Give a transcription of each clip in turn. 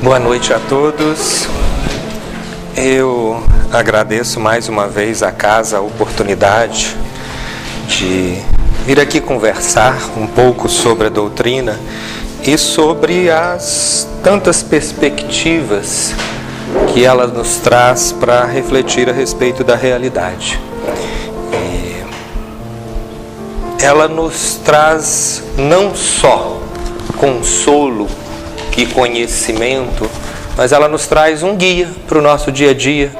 Boa noite a todos. Eu agradeço mais uma vez à casa a oportunidade de vir aqui conversar um pouco sobre a doutrina e sobre as tantas perspectivas que ela nos traz para refletir a respeito da realidade. Ela nos traz não só consolo e conhecimento, mas ela nos traz um guia para o nosso dia a dia,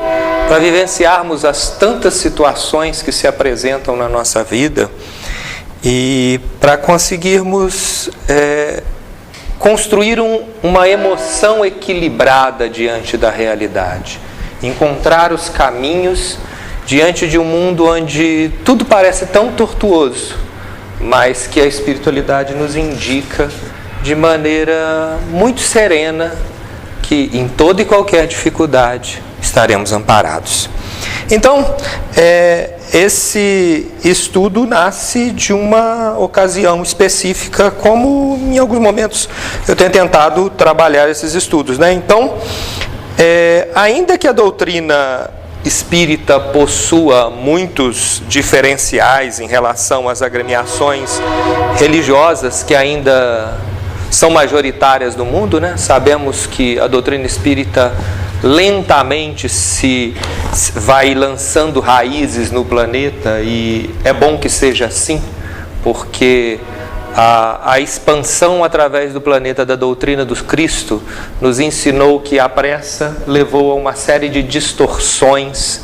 para vivenciarmos as tantas situações que se apresentam na nossa vida e para conseguirmos construir uma emoção equilibrada diante da realidade, encontrar os caminhos diante de um mundo onde tudo parece tão tortuoso, mas que a espiritualidade nos indica de maneira muito serena que em toda e qualquer dificuldade estaremos amparados. Então, esse estudo nasce de uma ocasião específica, como em alguns momentos eu tenho tentado trabalhar esses estudos, né? Então, ainda que a doutrina espírita possua muitos diferenciais em relação às agremiações religiosas que ainda são majoritárias no mundo, né? Sabemos que a doutrina espírita lentamente se vai lançando raízes no planeta e é bom que seja assim, porque a expansão através do planeta da doutrina do Cristo nos ensinou que a pressa levou a uma série de distorções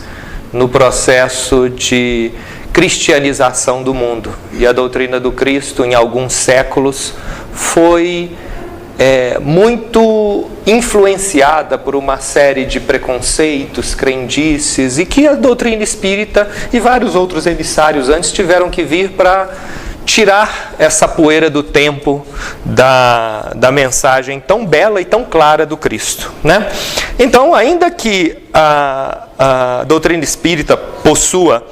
no processo de cristianização do mundo. E a doutrina do Cristo, em alguns séculos, foi muito influenciada por uma série de preconceitos, crendices, e que a doutrina espírita e vários outros emissários antes tiveram que vir para tirar essa poeira do tempo da mensagem tão bela e tão clara do Cristo, né? Então, ainda que a doutrina espírita possua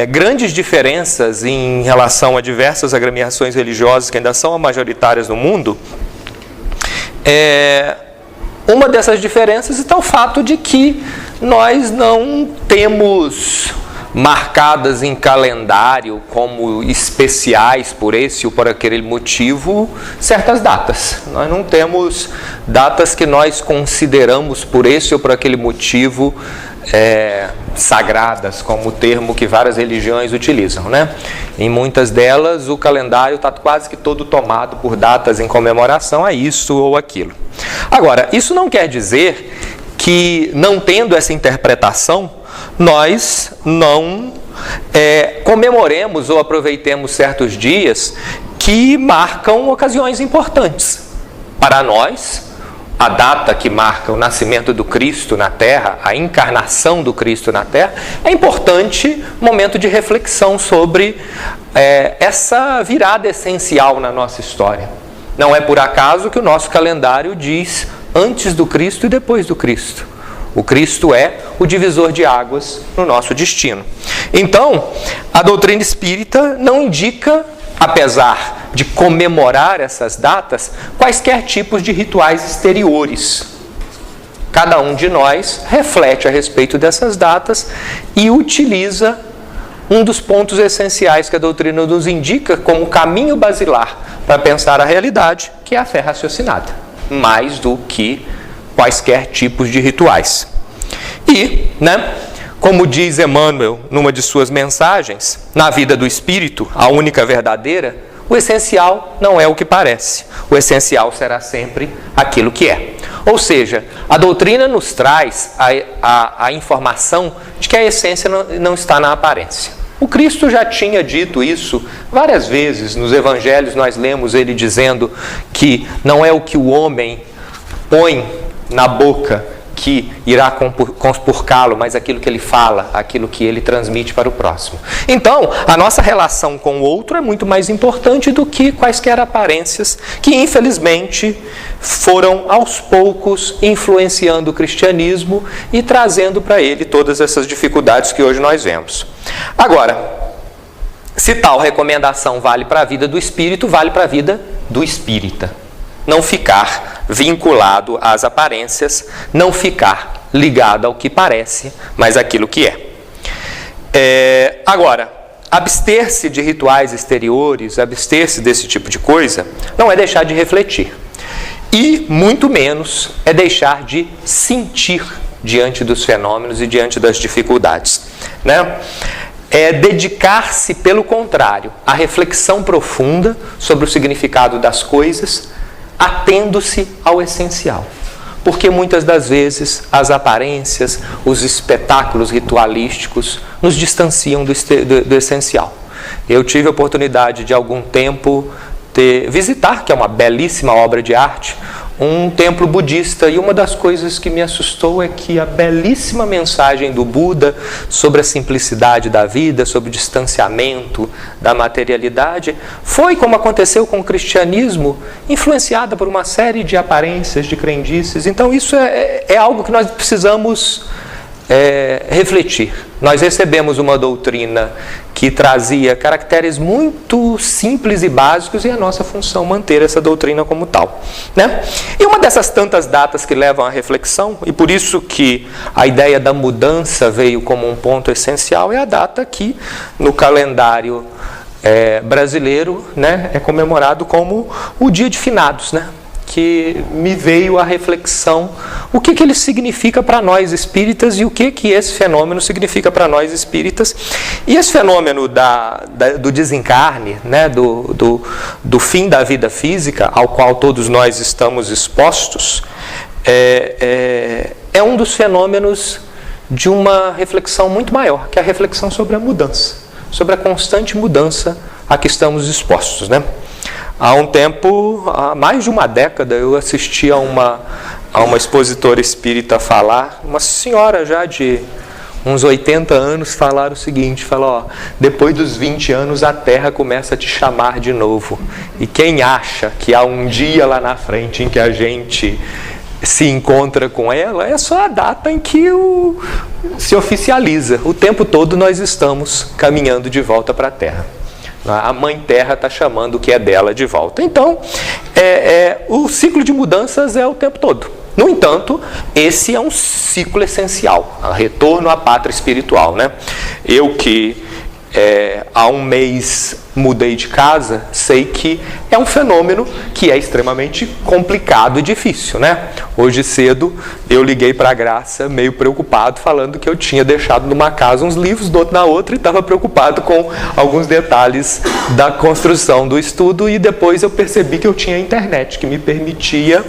grandes diferenças em relação a diversas agremiações religiosas que ainda são majoritárias no mundo, uma dessas diferenças está o fato de que nós não temos marcadas em calendário como especiais por esse ou por aquele motivo certas datas. Nós não temos datas que nós consideramos por esse ou por aquele motivo sagradas, como o termo que várias religiões utilizam, né? Em muitas delas o calendário está quase que todo tomado por datas em comemoração a isso ou aquilo. Agora, isso não quer dizer que, não tendo essa interpretação, nós não comemoremos ou aproveitemos certos dias que marcam ocasiões importantes. Para nós, a data que marca o nascimento do Cristo na Terra, a encarnação do Cristo na Terra, é importante momento de reflexão sobre essa virada essencial na nossa história. Não é por acaso que o nosso calendário diz antes do Cristo e depois do Cristo. O Cristo é o divisor de águas no nosso destino. Então, a doutrina espírita não indica, apesar de comemorar essas datas, quaisquer tipos de rituais exteriores. Cada um de nós reflete a respeito dessas datas e utiliza um dos pontos essenciais que a doutrina nos indica como caminho basilar para pensar a realidade, que é a fé raciocinada, mais do que quaisquer tipos de rituais. E, como diz Emmanuel numa de suas mensagens, na vida do espírito, a única verdadeira, o essencial não é o que parece. O essencial será sempre aquilo que é. Ou seja, a doutrina nos traz a informação de que a essência não está na aparência. O Cristo já tinha dito isso várias vezes. Nos evangelhos nós lemos ele dizendo que não é o que o homem põe na boca que irá conspurcá-lo, mas aquilo que ele fala, aquilo que ele transmite para o próximo. Então, a nossa relação com o outro é muito mais importante do que quaisquer aparências que, infelizmente, foram aos poucos influenciando o cristianismo e trazendo para ele todas essas dificuldades que hoje nós vemos. Agora, se tal recomendação vale para a vida do espírito, vale para a vida do espírita. não ficar vinculado às aparências, não ficar ligado ao que parece, mas àquilo que é. Agora, abster-se de rituais exteriores, abster-se desse tipo de coisa, não é deixar de refletir. E, muito menos, é deixar de sentir diante dos fenômenos e diante das dificuldades, né? É dedicar-se, pelo contrário, à reflexão profunda sobre o significado das coisas, atendo-se ao essencial. Porque muitas das vezes as aparências, os espetáculos ritualísticos nos distanciam do essencial. Eu tive a oportunidade de, algum tempo, visitar, que é uma belíssima obra de arte, um templo budista, e uma das coisas que me assustou é que a belíssima mensagem do Buda sobre a simplicidade da vida, sobre o distanciamento da materialidade, foi, como aconteceu com o cristianismo, influenciada por uma série de aparências, de crendices. Então isso é algo que nós precisamos refletir. Nós recebemos uma doutrina que trazia caracteres muito simples e básicos, e é a nossa função manter essa doutrina como tal, né? E uma dessas tantas datas que levam à reflexão, e por isso que a ideia da mudança veio como um ponto essencial, é a data que no calendário brasileiro, né, é comemorado como o Dia de Finados, né? Que me veio a reflexão, o que ele significa para nós espíritas e o que esse fenômeno significa para nós espíritas. E esse fenômeno do desencarne, né, do fim da vida física, ao qual todos nós estamos expostos, é um dos fenômenos de uma reflexão muito maior, que é a reflexão sobre a mudança, sobre a constante mudança a que estamos expostos, né? Há um tempo, há mais de uma década, eu assisti a uma expositora espírita falar, uma senhora já de uns 80 anos, falar o seguinte, falou: depois dos 20 anos a Terra começa a te chamar de novo. E quem acha que há um dia lá na frente em que a gente se encontra com ela, é só a data em que se oficializa. O tempo todo nós estamos caminhando de volta para a Terra. A Mãe Terra está chamando o que é dela de volta. Então, o ciclo de mudanças é o tempo todo. No entanto, esse é um ciclo essencial, o retorno à pátria espiritual, né? Eu que há um mês mudei de casa, sei que é um fenômeno que é extremamente complicado e difícil, né? Hoje cedo eu liguei para a Graça meio preocupado, falando que eu tinha deixado numa casa uns livros, do outro na outra, e estava preocupado com alguns detalhes da construção do estudo, e depois eu percebi que eu tinha a internet, que me permitia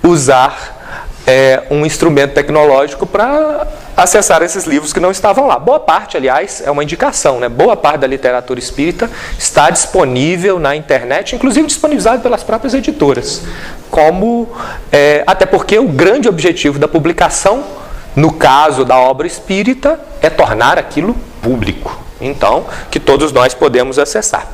usar um instrumento tecnológico para acessar esses livros que não estavam lá. Boa parte, aliás, é uma indicação, né? Boa parte da literatura espírita está disponível na internet, inclusive disponibilizado pelas próprias editoras. Até porque o grande objetivo da publicação, no caso da obra espírita, é tornar aquilo público. Então, que todos nós podemos acessar.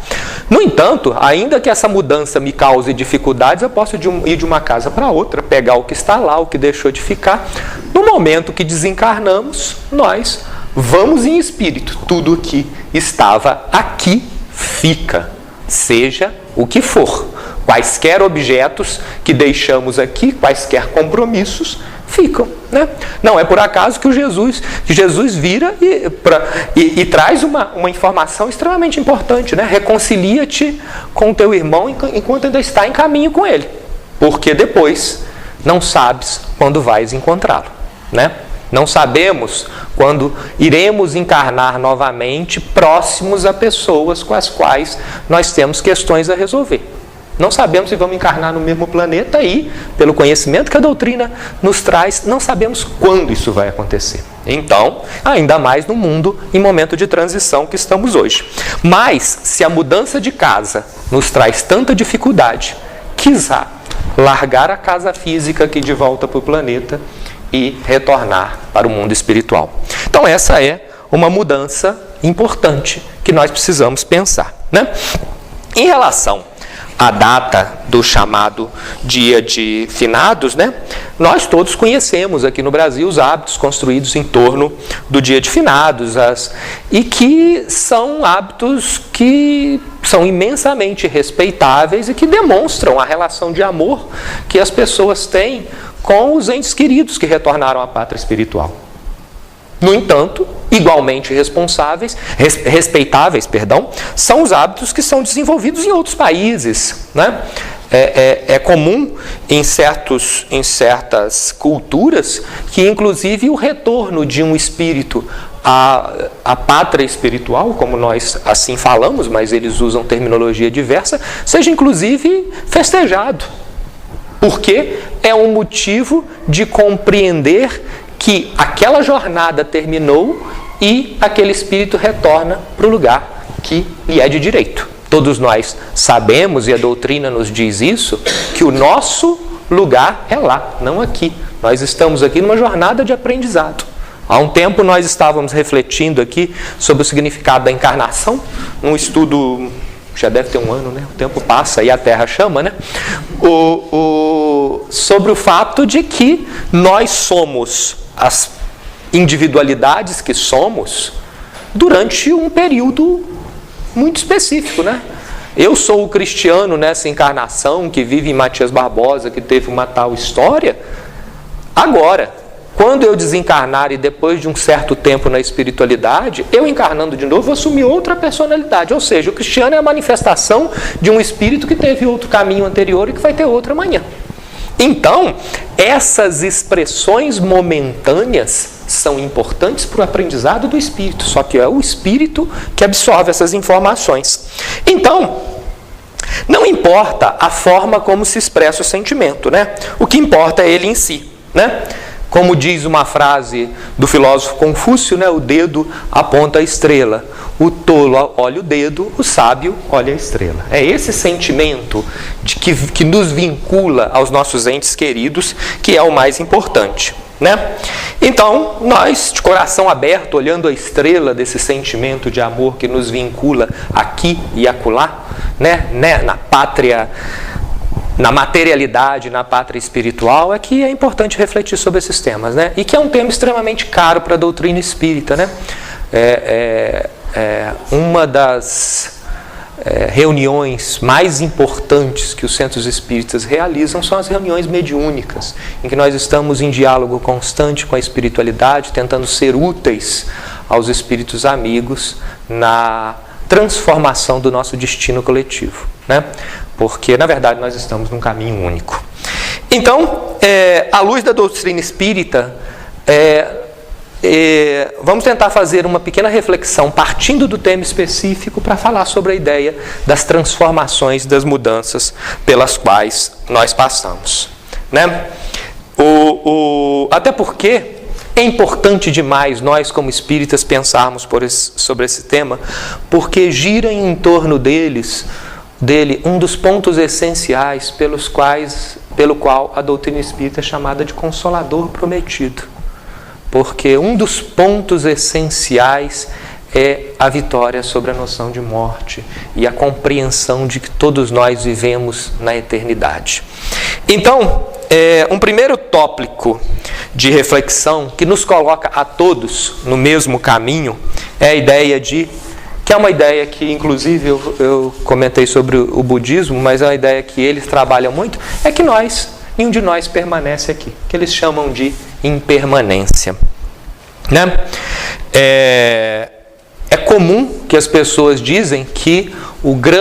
No entanto, ainda que essa mudança me cause dificuldades, eu posso ir de uma casa para outra, pegar o que está lá, o que deixou de ficar. No momento que desencarnamos, nós vamos em espírito. Tudo o que estava aqui fica, seja o que for. Quaisquer objetos que deixamos aqui, quaisquer compromissos, ficam, né? Não é por acaso que Jesus vira e traz uma informação extremamente importante, né? Reconcilia-te com teu irmão enquanto ainda está em caminho com ele, porque depois não sabes quando vais encontrá-lo, né? Não sabemos quando iremos encarnar novamente próximos a pessoas com as quais nós temos questões a resolver. Não sabemos se vamos encarnar no mesmo planeta e, pelo conhecimento que a doutrina nos traz, não sabemos quando isso vai acontecer. Então, ainda mais no mundo em momento de transição que estamos hoje. Mas, se a mudança de casa nos traz tanta dificuldade, quizá largar a casa física aqui de volta para o planeta e retornar para o mundo espiritual. Então, essa é uma mudança importante que nós precisamos pensar, né? Em relação a data do chamado Dia de Finados, né? Nós todos conhecemos aqui no Brasil os hábitos construídos em torno do Dia de Finados, e que são hábitos que são imensamente respeitáveis e que demonstram a relação de amor que as pessoas têm com os entes queridos que retornaram à pátria espiritual. No entanto, igualmente respeitáveis, são os hábitos que são desenvolvidos em outros países, né? É comum em certas culturas que, inclusive, o retorno de um espírito à pátria espiritual, como nós assim falamos, mas eles usam terminologia diversa, seja, inclusive, festejado. Porque é um motivo de compreender que aquela jornada terminou e aquele espírito retorna para o lugar que lhe é de direito. Todos nós sabemos, e a doutrina nos diz isso, que o nosso lugar é lá, não aqui. Nós estamos aqui numa jornada de aprendizado. Há um tempo nós estávamos refletindo aqui sobre o significado da encarnação, num estudo, já deve ter um ano, né? O tempo passa e a Terra chama, né? Sobre o fato de que nós somos as individualidades que somos durante um período muito específico, né? Eu sou o cristiano nessa encarnação que vive em Matias Barbosa, que teve uma tal história. Agora, quando eu desencarnar e depois de um certo tempo na espiritualidade, eu encarnando de novo, vou assumir outra personalidade. Ou seja, o cristiano é a manifestação de um espírito que teve outro caminho anterior e que vai ter outro amanhã. Então, essas expressões momentâneas são importantes para o aprendizado do espírito, só que é o espírito que absorve essas informações. Então, não importa a forma como se expressa o sentimento, né? O que importa é ele em si, né? Como diz uma frase do filósofo Confúcio, né? O dedo aponta a estrela, o tolo olha o dedo, o sábio olha a estrela. É esse sentimento que nos vincula aos nossos entes queridos que é o mais importante, né? Então, nós, de coração aberto, olhando a estrela desse sentimento de amor que nos vincula aqui e acolá, né? Na pátria, na materialidade, na pátria espiritual, é que é importante refletir sobre esses temas, né? E que é um tema extremamente caro para a doutrina espírita, né? Uma das reuniões mais importantes que os centros espíritas realizam são as reuniões mediúnicas, em que nós estamos em diálogo constante com a espiritualidade, tentando ser úteis aos espíritos amigos na transformação do nosso destino coletivo, né? Porque, na verdade, nós estamos num caminho único. Então, à luz da doutrina espírita, vamos tentar fazer uma pequena reflexão partindo do tema específico para falar sobre a ideia das transformações, das mudanças pelas quais nós passamos, né? Até porque é importante demais nós, como espíritas, pensarmos sobre esse tema, porque gira em torno dele um dos pontos essenciais pelo qual a doutrina espírita é chamada de Consolador Prometido. Porque um dos pontos essenciais é a vitória sobre a noção de morte e a compreensão de que todos nós vivemos na eternidade. Então, um primeiro tópico de reflexão que nos coloca a todos no mesmo caminho é a ideia que é uma ideia que, inclusive, eu comentei sobre o budismo, mas é uma ideia que eles trabalham muito, é que nenhum de nós permanece aqui, que eles chamam de impermanência, né? É comum que as pessoas dizem que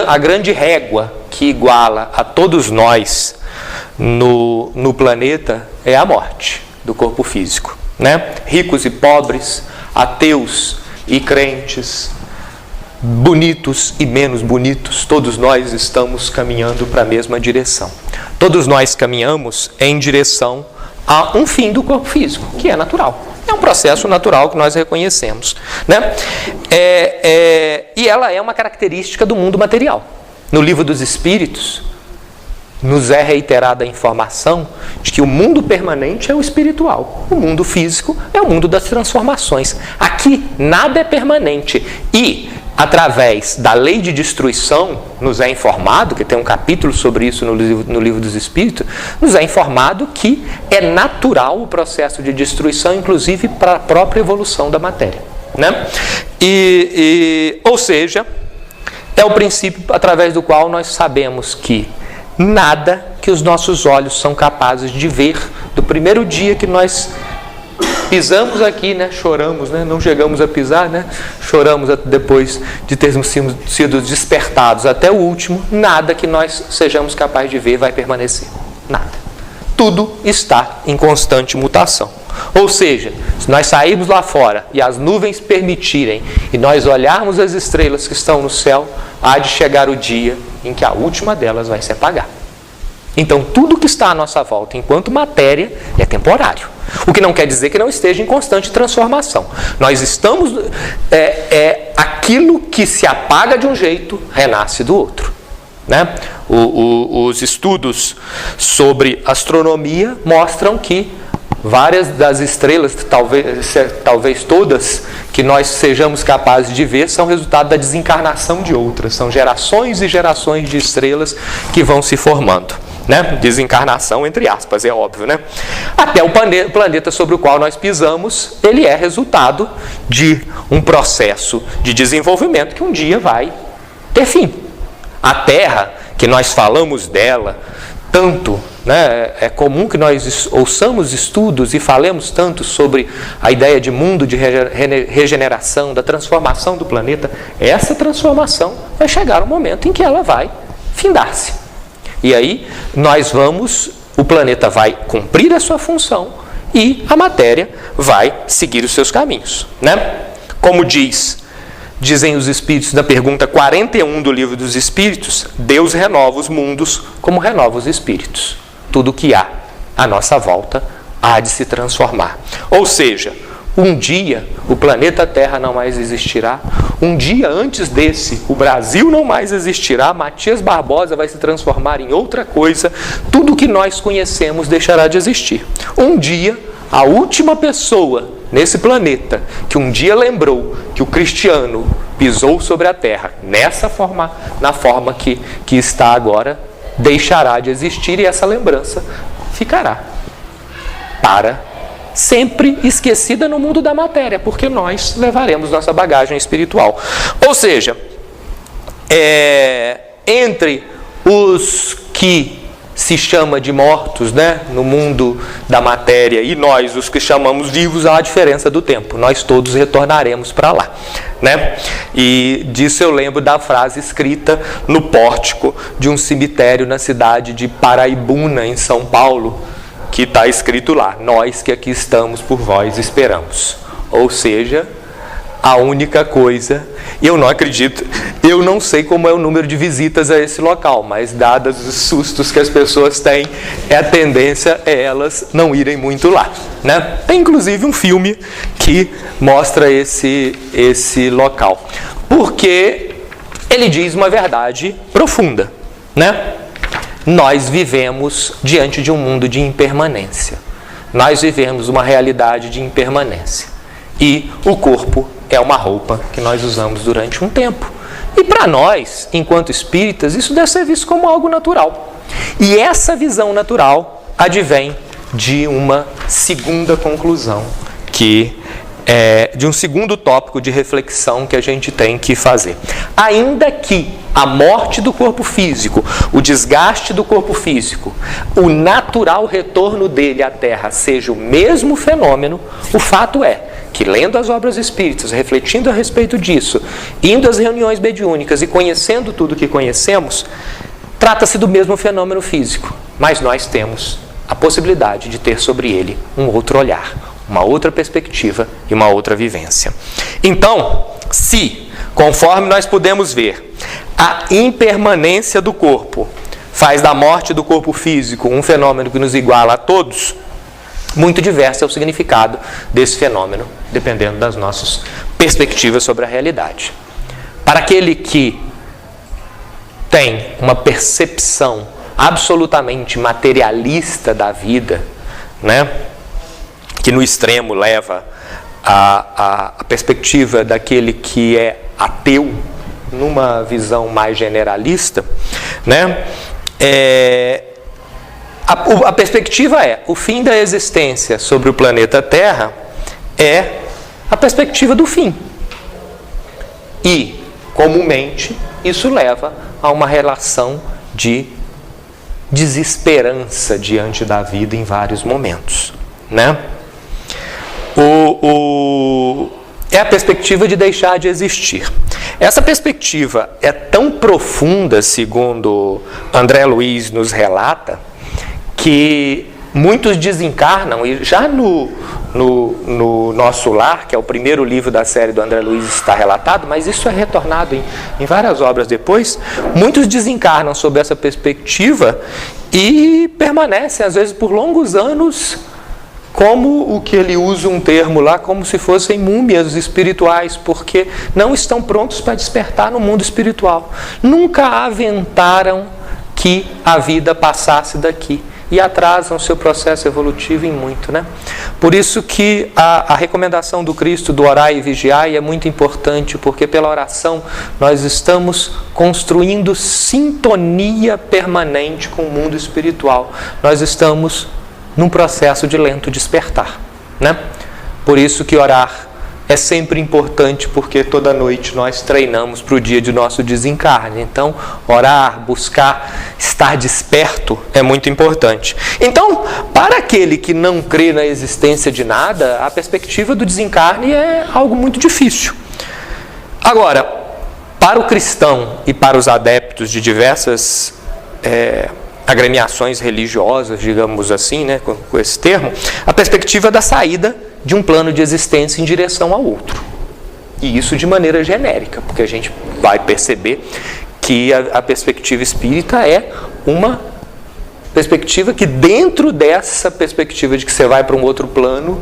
a grande régua que iguala a todos nós no planeta é a morte do corpo físico, né? Ricos e pobres, ateus e crentes, bonitos e menos bonitos, todos nós estamos caminhando para a mesma direção. Todos nós caminhamos em direção a um fim do corpo físico, que é natural. É um processo natural que nós reconhecemos, né? E ela é uma característica do mundo material. No Livro dos Espíritos, nos é reiterada a informação de que o mundo permanente é o espiritual. O mundo físico é o mundo das transformações. Aqui, nada é permanente. E através da lei de destruição, nos é informado, que tem um capítulo sobre isso no livro dos Espíritos, nos é informado que é natural o processo de destruição, inclusive para a própria evolução da matéria, né? Ou seja, é o princípio através do qual nós sabemos que nada que os nossos olhos são capazes de ver, do primeiro dia que nós pisamos aqui, né, choramos, né, não chegamos a pisar, né, choramos depois de termos sido despertados até o último, nada que nós sejamos capazes de ver vai permanecer, nada. Tudo está em constante mutação. Ou seja, se nós sairmos lá fora e as nuvens permitirem e nós olharmos as estrelas que estão no céu, há de chegar o dia em que a última delas vai se apagar. Então, tudo que está à nossa volta, enquanto matéria, é temporário. O que não quer dizer que não esteja em constante transformação. Nós estamos... aquilo que se apaga de um jeito, renasce do outro, né? Os estudos sobre astronomia mostram que várias das estrelas, talvez todas, que nós sejamos capazes de ver, são resultado da desencarnação de outras. São gerações e gerações de estrelas que vão se formando, né? Desencarnação entre aspas, é óbvio, né? Até o planeta sobre o qual nós pisamos, ele é resultado de um processo de desenvolvimento que um dia vai ter fim. A Terra, que nós falamos dela tanto, né? É comum que nós ouçamos estudos e falemos tanto sobre a ideia de mundo de regeneração, da transformação do planeta. Essa transformação vai chegar um momento em que ela vai findar-se. E aí o planeta vai cumprir a sua função e a matéria vai seguir os seus caminhos, né? Como dizem os Espíritos na pergunta 41 do Livro dos Espíritos, Deus renova os mundos como renova os espíritos. Tudo que há à nossa volta há de se transformar. Ou seja, um dia o planeta Terra não mais existirá, um dia antes desse o Brasil não mais existirá, Matias Barbosa vai se transformar em outra coisa, tudo que nós conhecemos deixará de existir. Um dia, a última pessoa nesse planeta que um dia lembrou que o cristiano pisou sobre a Terra na forma que está agora, deixará de existir e essa lembrança ficará para sempre esquecida no mundo da matéria, porque nós levaremos nossa bagagem espiritual. Ou seja, entre os que se chama de mortos, né, no mundo da matéria, e nós, os que chamamos vivos, há a diferença do tempo. Nós todos retornaremos para lá, né? E disso eu lembro da frase escrita no pórtico de um cemitério na cidade de Paraibuna, em São Paulo, que está escrito lá: nós que aqui estamos por vós esperamos. Ou seja, a única coisa, e eu não acredito, eu não sei como é o número de visitas a esse local, mas dados os sustos que as pessoas têm, a tendência é elas não irem muito lá, né? Tem inclusive um filme que mostra esse local, porque ele diz uma verdade profunda, né? Nós vivemos diante de um mundo de impermanência. Nós vivemos uma realidade de impermanência. E o corpo é uma roupa que nós usamos durante um tempo. E para nós, enquanto espíritas, isso deve ser visto como algo natural. E essa visão natural advém de uma segunda conclusão, de um segundo tópico de reflexão que a gente tem que fazer. Ainda que a morte do corpo físico, o desgaste do corpo físico, o natural retorno dele à Terra seja o mesmo fenômeno, o fato é que, lendo as obras espíritas, refletindo a respeito disso, indo às reuniões mediúnicas e conhecendo tudo o que conhecemos, trata-se do mesmo fenômeno físico, mas nós temos a possibilidade de ter sobre ele um outro olhar, uma outra perspectiva e uma outra vivência. Então, se, conforme nós podemos ver, a impermanência do corpo faz da morte do corpo físico um fenômeno que nos iguala a todos, muito diverso é o significado desse fenômeno, dependendo das nossas perspectivas sobre a realidade. Para aquele que tem uma percepção absolutamente materialista da vida, né, que no extremo leva a perspectiva daquele que é ateu, numa visão mais generalista, né? A perspectiva é, o fim da existência sobre o planeta Terra é a perspectiva do fim. E, comumente, isso leva a uma relação de desesperança diante da vida em vários momentos, né? É a perspectiva de deixar de existir. Essa perspectiva é tão profunda, segundo André Luiz nos relata, que muitos desencarnam, e já no Nosso Lar, que é o primeiro livro da série do André Luiz, está relatado, mas isso é retornado em várias obras depois. Muitos desencarnam sob essa perspectiva e permanecem, às vezes, por longos anos, como o que ele usa um termo lá, como se fossem múmias espirituais, porque não estão prontos para despertar no mundo espiritual. Nunca aventaram que a vida passasse daqui. E atrasam o seu processo evolutivo em muito, né? Por isso que a recomendação do Cristo do orai e vigiai é muito importante, porque pela oração nós estamos construindo sintonia permanente com o mundo espiritual. Nós estamos num processo de lento despertar, né? Por isso que orar é sempre importante, porque toda noite nós treinamos para o dia de nosso desencarne. Então, orar, buscar, estar desperto é muito importante. Então, para aquele que não crê na existência de nada, a perspectiva do desencarne é algo muito difícil. Agora, para o cristão e para os adeptos de diversas agremiações religiosas, digamos assim, né, com esse termo, a perspectiva da saída de um plano de existência em direção ao outro. E isso de maneira genérica, porque a gente vai perceber que a perspectiva espírita é uma perspectiva que, dentro dessa perspectiva de que você vai para um outro plano,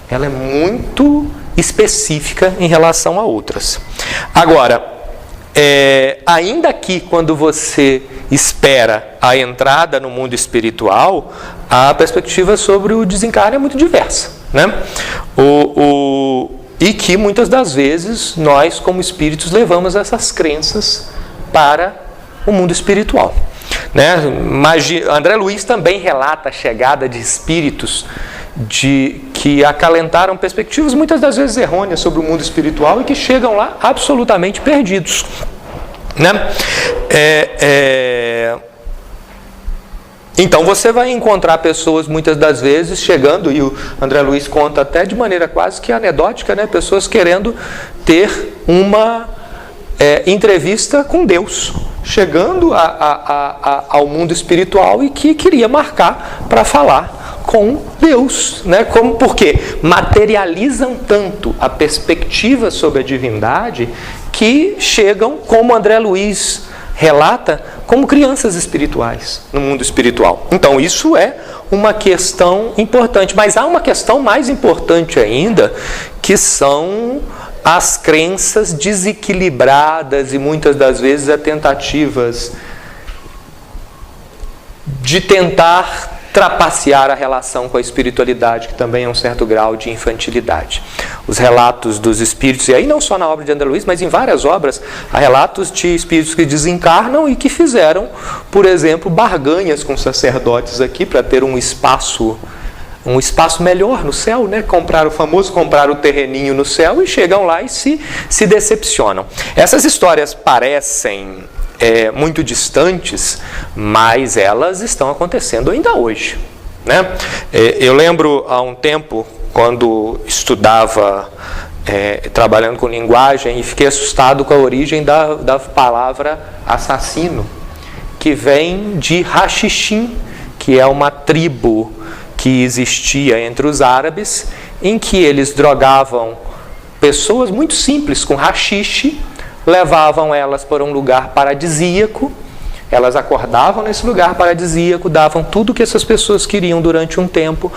ela é muito específica em relação a outras. Agora, ainda que quando você espera a entrada no mundo espiritual, a perspectiva sobre o desencarne é muito diversa, né? E que muitas das vezes nós, como espíritos, levamos essas crenças para o mundo espiritual, né? André Luiz também relata a chegada de espíritos que acalentaram perspectivas muitas das vezes errôneas sobre o mundo espiritual e que chegam lá absolutamente perdidos, né? Então você vai encontrar pessoas muitas das vezes chegando, e o André Luiz conta até de maneira quase que anedótica, né? Pessoas querendo ter uma entrevista com Deus, chegando ao mundo espiritual e que queria marcar para falar com Deus, né? Porque materializam tanto a perspectiva sobre a divindade que chegam, como André Luiz relata, como crianças espirituais no mundo espiritual. Então isso é uma questão importante, mas há uma questão mais importante ainda, que são as crenças desequilibradas e muitas das vezes as tentativas de tentar trapacear a relação com a espiritualidade, que também é um certo grau de infantilidade. Os relatos dos espíritos, e aí não só na obra de André Luiz, mas em várias obras, há relatos de espíritos que desencarnam e que fizeram, por exemplo, barganhas com sacerdotes aqui para ter um espaço melhor no céu, né? Comprar o terreninho no céu, e chegam lá e se decepcionam. Essas histórias parecem muito distantes, mas elas estão acontecendo ainda hoje, né? Eu lembro há um tempo, quando estudava trabalhando com linguagem, e fiquei assustado com a origem da palavra assassino, que vem de Hashishim, que é uma tribo que existia entre os árabes, em que eles drogavam pessoas muito simples com haxixe, levavam elas para um lugar paradisíaco, elas acordavam nesse lugar paradisíaco, davam tudo o que essas pessoas queriam durante um tempo,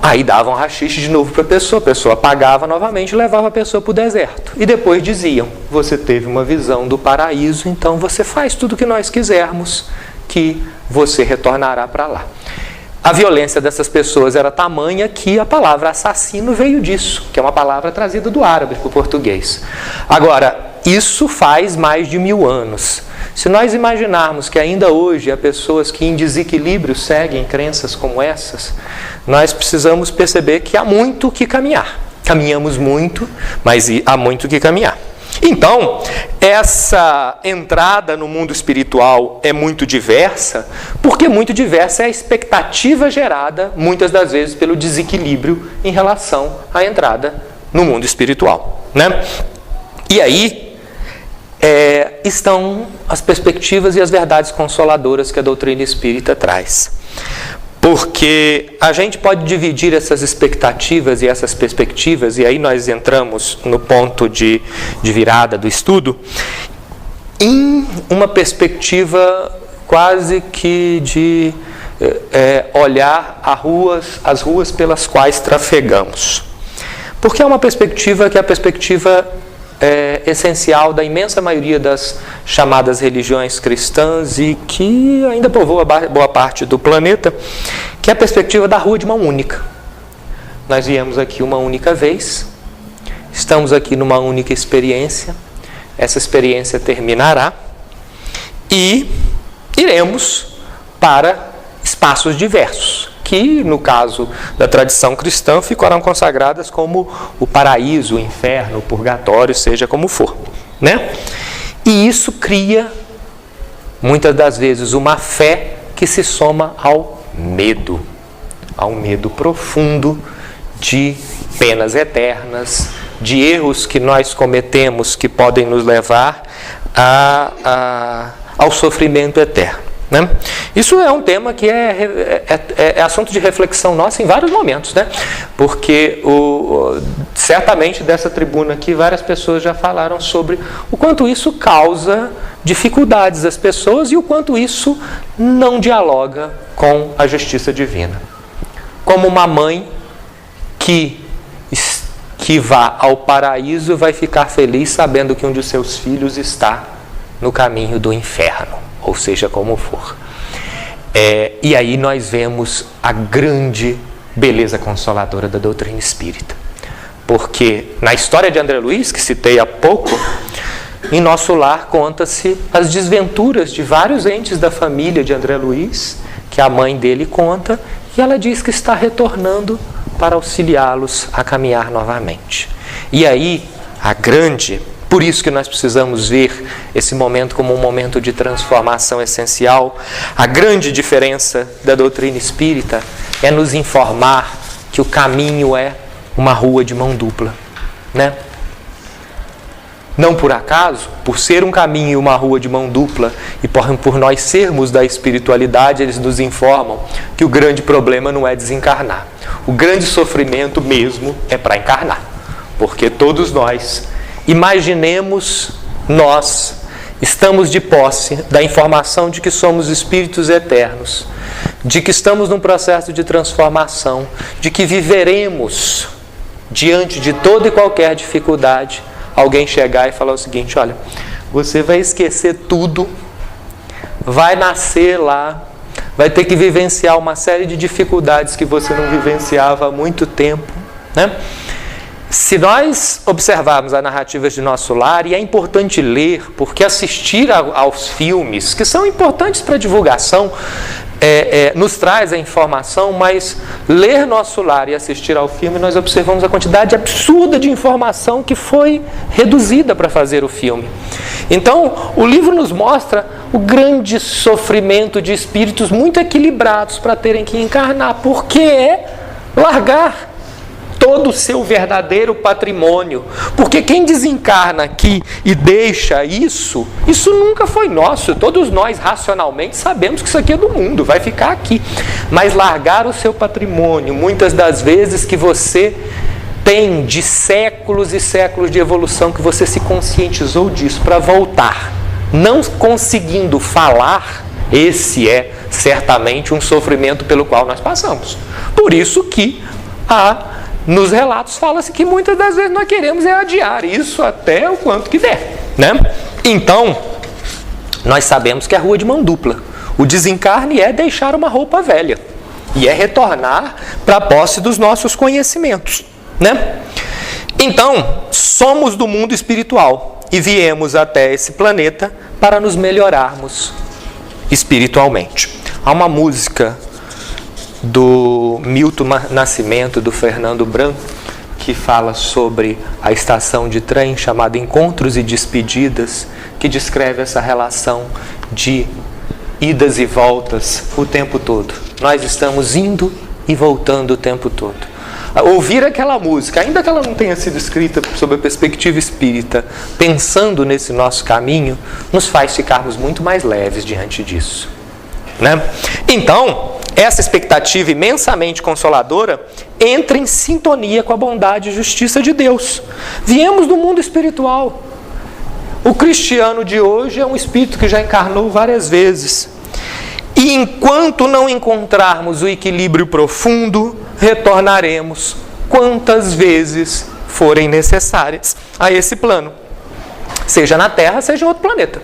aí davam haxixe de novo para a pessoa apagava novamente e levava a pessoa para o deserto. E depois diziam: você teve uma visão do paraíso, então você faz tudo o que nós quisermos, que você retornará para lá. A violência dessas pessoas era tamanha que a palavra assassino veio disso, que é uma palavra trazida do árabe para o português. Agora, Isso faz mais de 1000 anos. Se nós imaginarmos que ainda hoje há pessoas que em desequilíbrio seguem crenças como essas, nós precisamos perceber que há muito que caminhar. Caminhamos muito, mas há muito que caminhar. Então, essa entrada no mundo espiritual é muito diversa, porque muito diversa é a expectativa gerada, muitas das vezes, pelo desequilíbrio em relação à entrada no mundo espiritual, né? E aí estão as perspectivas e as verdades consoladoras que a doutrina espírita traz. Porque a gente pode dividir essas expectativas e essas perspectivas, e aí nós entramos no ponto de virada do estudo, em uma perspectiva quase que de olhar as ruas pelas quais trafegamos. Porque é uma perspectiva que é a perspectiva essencial da imensa maioria das chamadas religiões cristãs e que ainda povoa boa parte do planeta, que é a perspectiva da rua de mão única. Nós viemos aqui uma única vez, estamos aqui numa única experiência, essa experiência terminará e iremos para espaços diversos, que no caso da tradição cristã ficarão consagradas como o paraíso, o inferno, o purgatório, seja como for, né? E isso cria, muitas das vezes, uma fé que se soma ao medo profundo de penas eternas, de erros que nós cometemos que podem nos levar ao sofrimento eterno. Né? Isso é um tema que é assunto de reflexão nossa em vários momentos, né? Porque certamente dessa tribuna aqui várias pessoas já falaram sobre o quanto isso causa dificuldades às pessoas e o quanto isso não dialoga com a justiça divina. Como uma mãe que vá ao paraíso vai ficar feliz sabendo que um de seus filhos está no caminho do inferno, ou seja, como for. E aí nós vemos a grande beleza consoladora da doutrina espírita. Porque na história de André Luiz, que citei há pouco, em nosso lar conta-se as desventuras de vários entes da família de André Luiz, que a mãe dele conta, e ela diz que está retornando para auxiliá-los a caminhar novamente. E aí, por isso que nós precisamos ver esse momento como um momento de transformação essencial. A grande diferença da doutrina espírita é nos informar que o caminho é uma rua de mão dupla, né? Não por acaso, por ser um caminho e uma rua de mão dupla, e por nós sermos da espiritualidade, eles nos informam que o grande problema não é desencarnar. O grande sofrimento mesmo é para encarnar. Porque todos nós, imaginemos, nós estamos de posse da informação de que somos espíritos eternos, de que estamos num processo de transformação, de que viveremos diante de toda e qualquer dificuldade. Alguém chegar e falar o seguinte: olha, você vai esquecer tudo, vai nascer lá, vai ter que vivenciar uma série de dificuldades que você não vivenciava há muito tempo, né? Se nós observarmos as narrativas de nosso lar, e é importante ler, porque assistir aos filmes, que são importantes para a divulgação, nos traz a informação, mas ler Nosso Lar e assistir ao filme, nós observamos a quantidade absurda de informação que foi reduzida para fazer o filme. Então, o livro nos mostra o grande sofrimento de espíritos muito equilibrados para terem que encarnar, porque é largar todo o seu verdadeiro patrimônio. Porque quem desencarna aqui e deixa isso nunca foi nosso. Todos nós, racionalmente, sabemos que isso aqui é do mundo, vai ficar aqui. Mas largar o seu patrimônio, muitas das vezes que você tem de séculos e séculos de evolução, que você se conscientizou disso, para voltar, não conseguindo falar, esse é certamente um sofrimento pelo qual nós passamos. Por isso que nos relatos fala-se que muitas das vezes nós queremos adiar isso até o quanto que der, né? Então, nós sabemos que é a rua de mão dupla. O desencarne é deixar uma roupa velha e é retornar para a posse dos nossos conhecimentos, né? Então, somos do mundo espiritual. e viemos até esse planeta para nos melhorarmos espiritualmente. Há uma música do Milton Nascimento, do Fernando Branco, que fala sobre a estação de trem chamada Encontros e Despedidas, que descreve essa relação de idas e voltas o tempo todo. Nós estamos indo e voltando o tempo todo. Ouvir aquela música, ainda que ela não tenha sido escrita sob a perspectiva espírita, pensando nesse nosso caminho, nos faz ficarmos muito mais leves diante disso, né? Então, essa expectativa imensamente consoladora entra em sintonia com a bondade e justiça de Deus. Viemos do mundo espiritual. O cristiano de hoje é um espírito que já encarnou várias vezes. E enquanto não encontrarmos o equilíbrio profundo, retornaremos quantas vezes forem necessárias a esse plano, seja na Terra, seja em outro planeta.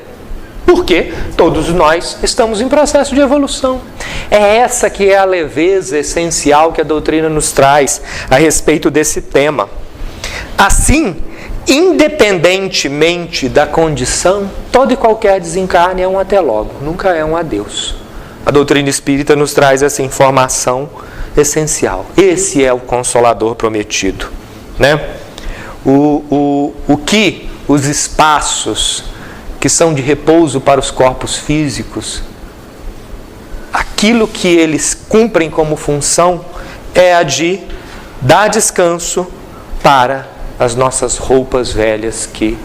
Porque todos nós estamos em processo de evolução. É essa que é a leveza essencial que a doutrina nos traz a respeito desse tema. Assim, independentemente da condição, todo e qualquer desencarne é um até logo, nunca é um adeus. A doutrina espírita nos traz essa informação essencial. Esse é o Consolador prometido, né? O que os espaços que são de repouso para os corpos físicos, aquilo que eles cumprem como função é a de dar descanso para as nossas roupas velhas que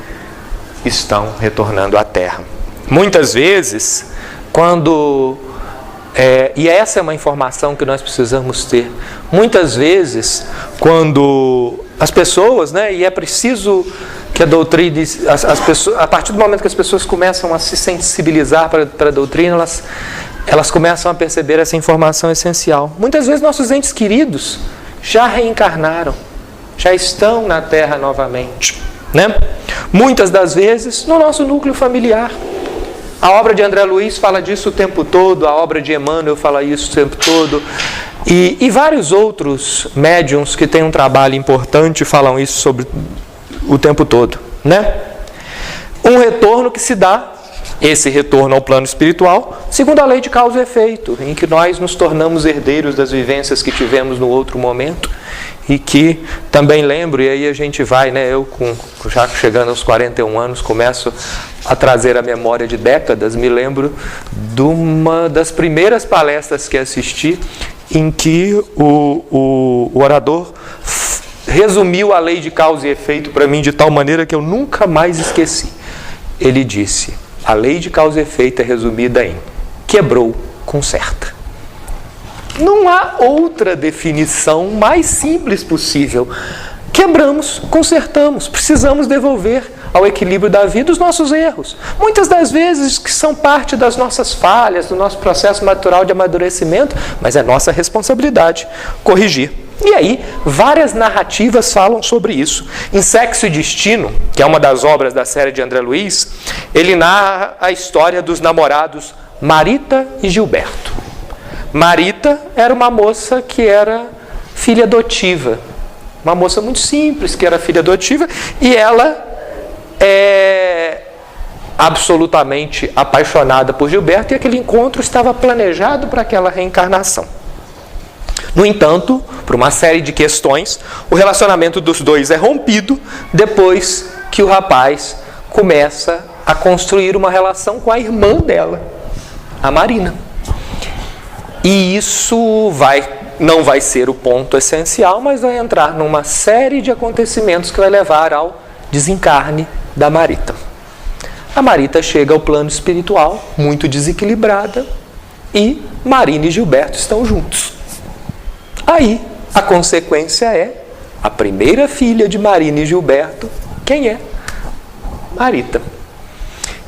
estão retornando à Terra. Muitas vezes, e essa é uma informação que nós precisamos ter, muitas vezes, quando as pessoas, né, e é preciso que a doutrina, as pessoas, a partir do momento que as pessoas começam a se sensibilizar para a doutrina, elas começam a perceber essa informação essencial. Muitas vezes nossos entes queridos já reencarnaram, já estão na Terra novamente, né? Muitas das vezes no nosso núcleo familiar. A obra de André Luiz fala disso o tempo todo, a obra de Emmanuel fala isso o tempo todo, e vários outros médiuns que têm um trabalho importante falam isso sobre o tempo todo, né? Um retorno que se dá, esse retorno ao plano espiritual, segundo a lei de causa e efeito, em que nós nos tornamos herdeiros das vivências que tivemos no outro momento, e que também lembro, e aí a gente vai, né, eu já chegando aos 41 anos, começo a trazer a memória de décadas, me lembro de uma das primeiras palestras que assisti, em que o orador resumiu a lei de causa e efeito para mim de tal maneira que eu nunca mais esqueci. Ele disse: a lei de causa e efeito é resumida em quebrou, conserta. Não há outra definição mais simples possível. Quebramos, consertamos, precisamos devolver ao equilíbrio da vida os nossos erros. Muitas das vezes que são parte das nossas falhas, do nosso processo natural de amadurecimento, mas é nossa responsabilidade corrigir. E aí, várias narrativas falam sobre isso. Em Sexo e Destino, que é uma das obras da série de André Luiz, ele narra a história dos namorados Marita e Gilberto. Marita era uma moça que era filha adotiva. Uma moça muito simples, que era filha adotiva, e ela é absolutamente apaixonada por Gilberto, e aquele encontro estava planejado para aquela reencarnação. No entanto, por uma série de questões, o relacionamento dos dois é rompido depois que o rapaz começa a construir uma relação com a irmã dela, a Marina. E isso não vai ser o ponto essencial, mas vai entrar numa série de acontecimentos que vai levar ao desencarne da Marita. A Marita chega ao plano espiritual, muito desequilibrada, e Marina e Gilberto estão juntos. Aí, a consequência é a primeira filha de Marina e Gilberto, quem é? Marita.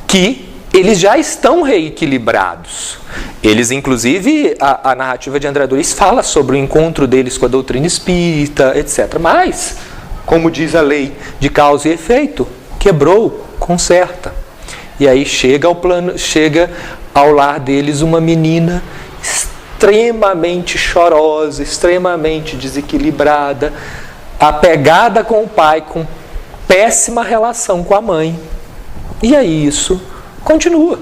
Que eles já estão reequilibrados. Eles, inclusive, a narrativa de André Luiz fala sobre o encontro deles com a doutrina espírita, etc. Mas, como diz a lei de causa e efeito, quebrou, conserta. E aí chega ao lar deles uma menina extremamente chorosa, extremamente desequilibrada, apegada com o pai, com péssima relação com a mãe. E aí isso continua,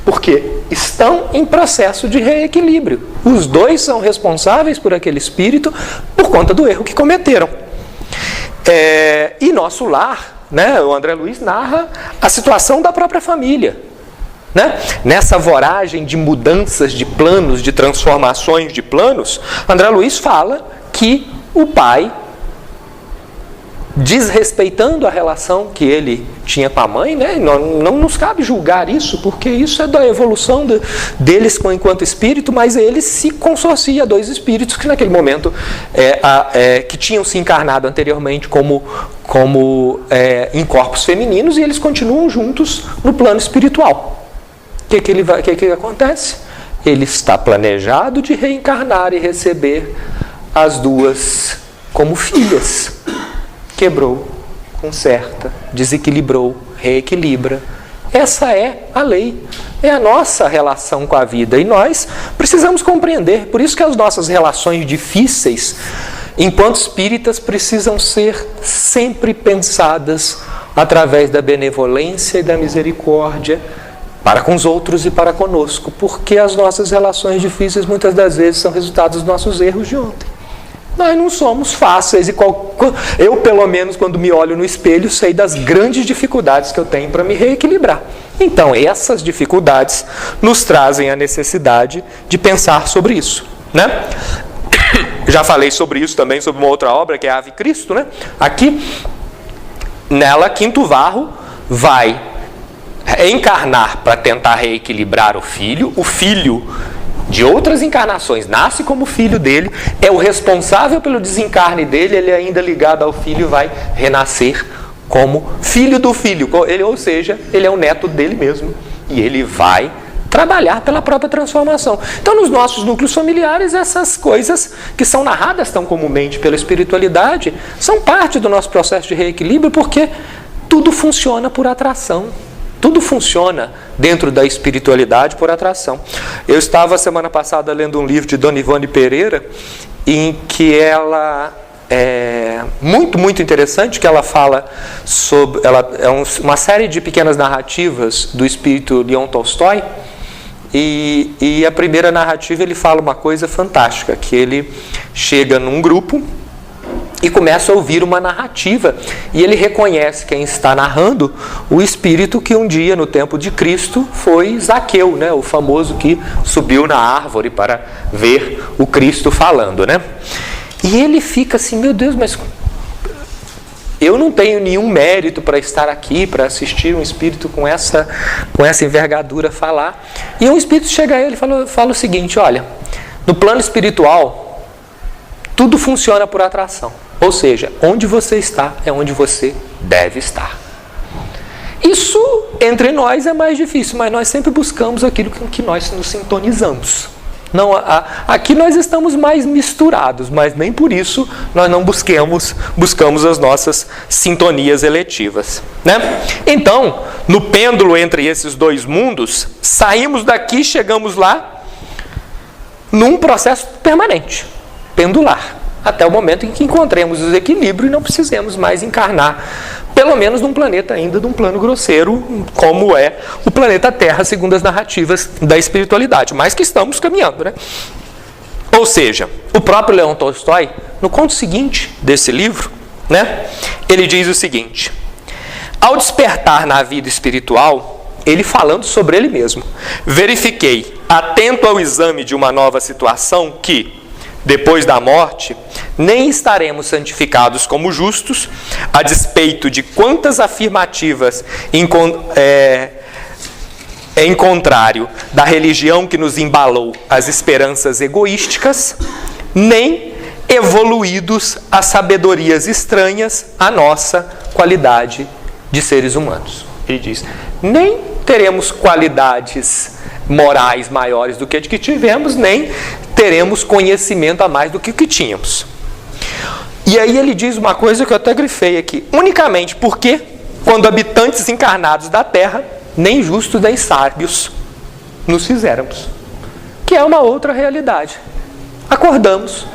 porque estão em processo de reequilíbrio. Os dois são responsáveis por aquele espírito por conta do erro que cometeram. E nosso lar, né, o André Luiz narra a situação da própria família. Né? Nessa voragem de mudanças de planos, de transformações de planos, André Luiz fala que o pai, desrespeitando a relação que ele tinha com a mãe, né? Não nos cabe julgar isso, porque isso é da evolução deles enquanto espírito, mas ele se consorcia a dois espíritos que naquele momento que tinham se encarnado anteriormente como em corpos femininos, e eles continuam juntos no plano espiritual. O que acontece? Ele está planejado de reencarnar e receber as duas como filhas. Quebrou, conserta, desequilibrou, reequilibra. Essa é a lei, é a nossa relação com a vida. E nós precisamos compreender. Por isso que as nossas relações difíceis, enquanto espíritas, precisam ser sempre pensadas através da benevolência e da misericórdia para com os outros e para conosco. Porque as nossas relações difíceis, muitas das vezes, são resultados dos nossos erros de ontem. Nós não somos fáceis. Eu, pelo menos, quando me olho no espelho, sei das grandes dificuldades que eu tenho para me reequilibrar. Então, essas dificuldades nos trazem a necessidade de pensar sobre isso. Né? Já falei sobre isso também, sobre uma outra obra, que é a Ave Cristo. Né? Aqui, nela, Quinto Varro vai encarnar para tentar reequilibrar o filho de outras encarnações, nasce como filho dele, é o responsável pelo desencarne dele, ele ainda ligado ao filho vai renascer como filho do filho, ou seja, ele é o neto dele mesmo, e ele vai trabalhar pela própria transformação. Então, nos nossos núcleos familiares, essas coisas que são narradas tão comumente pela espiritualidade, são parte do nosso processo de reequilíbrio, porque tudo funciona por atração. Tudo funciona dentro da espiritualidade por atração. Eu estava semana passada lendo um livro de Dona Ivone Pereira, em que ela é muito interessante, que ela fala sobre... uma série de pequenas narrativas do espírito Leon Tolstói, e a primeira narrativa ele fala uma coisa fantástica, que ele chega num grupo e começa a ouvir uma narrativa, e ele reconhece quem está narrando o espírito que um dia, no tempo de Cristo, foi Zaqueu, né? O famoso que subiu na árvore para ver o Cristo falando. Né? E ele fica assim, meu Deus, mas eu não tenho nenhum mérito para estar aqui, para assistir um espírito com essa envergadura falar. E um espírito chega a ele e fala o seguinte, olha, no plano espiritual, tudo funciona por atração. Ou seja, onde você está é onde você deve estar. Isso, entre nós, é mais difícil, mas nós sempre buscamos aquilo com que nós nos sintonizamos. Não, aqui nós estamos mais misturados, mas nem por isso nós não buscamos as nossas sintonias eletivas. Né? Então, no pêndulo entre esses dois mundos, saímos daqui, chegamos lá, num processo permanente, pendular. Até o momento em que encontremos o equilíbrio e não precisemos mais encarnar, pelo menos num planeta ainda de um plano grosseiro, como é o planeta Terra, segundo as narrativas da espiritualidade, mas que estamos caminhando. Né? Ou seja, o próprio Leon Tolstói, no conto seguinte desse livro, né, ele diz o seguinte: ao despertar na vida espiritual, ele falando sobre ele mesmo, verifiquei, atento ao exame de uma nova situação, que depois da morte, nem estaremos santificados como justos, a despeito de quantas afirmativas em contrário da religião que nos embalou as esperanças egoísticas, nem evoluídos a sabedorias estranhas à nossa qualidade de seres humanos. Ele diz, nem teremos qualidades morais maiores do que a que tivemos, nem teremos conhecimento a mais do que o que tínhamos. E aí ele diz uma coisa que eu até grifei aqui, unicamente porque, quando habitantes encarnados da Terra, nem justos nem sábios nos fizéramos, que é uma outra realidade. Acordamos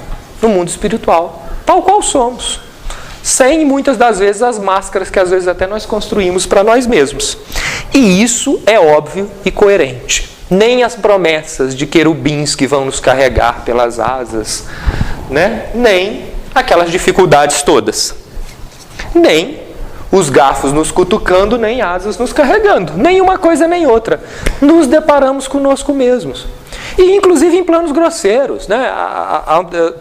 no mundo espiritual, tal qual somos, sem muitas das vezes as máscaras que às vezes até nós construímos para nós mesmos. E isso é óbvio e coerente. Nem as promessas de querubins que vão nos carregar pelas asas, né? Nem aquelas dificuldades todas. Nem os garfos nos cutucando, nem asas nos carregando. Nem uma coisa nem outra. Nos deparamos conosco mesmos. E inclusive em planos grosseiros, né?